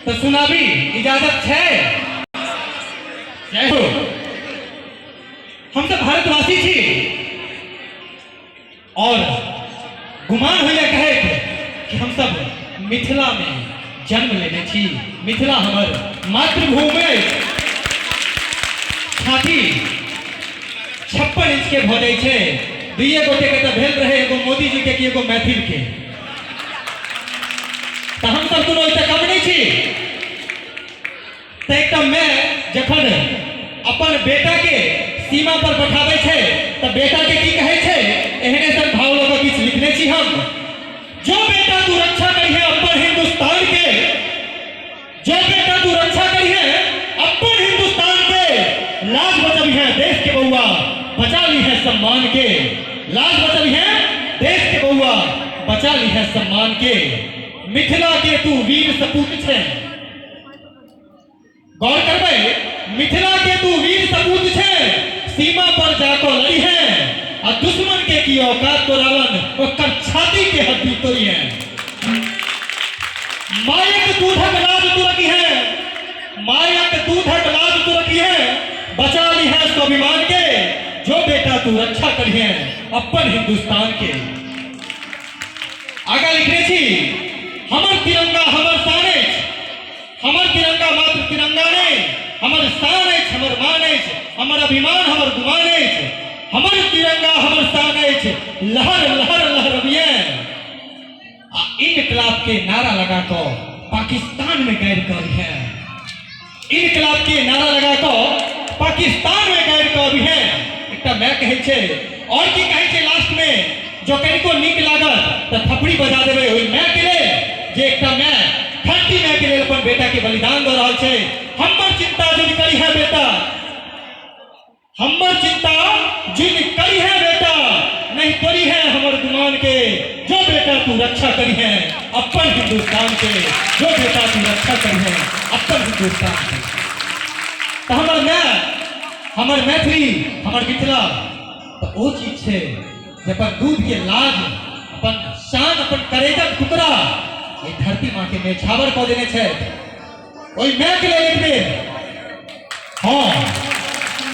तो सुनाबी इजाजत है। जय हो। हम सब भारतवासी छी और गुमान होइए कहे कि हम सब मिथिला में जन्म लेने छी। मिथिला हमर मातृभूमि छाती 56 इंच के भ जाए छे। दुइये गोटे के तो भेल रहे, एगो मोदी जी के कि एगो मैथिल के। तो हम सब कोनो इतना कम नहीं छी। तो एक मैं जखन अपन बेटा के सीमा पर बैठाबे छे तो बेटा के की कहे छे, एहने सन भाव लोग किछ लिखने छी हम। जो बेटा तू रक्षा करिए अपन हिंदुस्तान के, जो बेटा तू रक्षा करिए अपन हिंदुस्तान के, लाज बचल है देश के बउआ बचा ली है सम्मान के। लाज बचल है देश के बउआ बचा ली है सम्मान के। मिथिला के तू वीर सपूत छे। गौर करबे, मिथिला के तू वीर सपूत छे। सीमा पर जाको लड़ी है और दुश्मन के की औकात तोरावन ओकर छाती के हड्डी तोड़ी है। मायक दूधक लाज तू रखी है, मायक दूधक लाज तू रखी है, बचा ली है स्वाभिमान के। जो बेटा तू रक्षा करी है अपन हिंदुस्तान के। आगे लिखने छी, हमर तिरंगा हमर शान है, हमर तिरंगा मात्र तिरंगा नहीं, हमर शान है, हमर मान है, हमर अभिमान हमर गुमान है। हमर तिरंगा हमर शान है, लहर लहर लहरबिए। इनकलाब के नारा लगा को पाकिस्तान में गैर करी है। इनकलाब के नारा लगा को पाकिस्तान में गैर करी है। एक मैं कहे छे और की कहे छे लास्ट में, जो कनिको नीक लागत तो थपड़ी बजा देबे ओई मैं के ले, जे एक मैं धरती मैं के लिए अपन बेटा के बलिदान दे रहा छे। हमर चिंता जिन करी है बेटा, हमर चिंता जिन करी है बेटा, नहीं करी है हमर गुमान के। जो बेटा तू रक्षा करी है अपन हिंदुस्तान के, जो बेटा तू रक्षा करी है अपन हिंदुस्तान के। तो हमर मैथिली हमर मिथिला तो वो चीज है अपन दूध के लाज, अपन शान, अपन करेजक टुकड़ा ये धरती माँ के मेछावर को देने छे। ओई मैं के लिए लिख दे। हाँ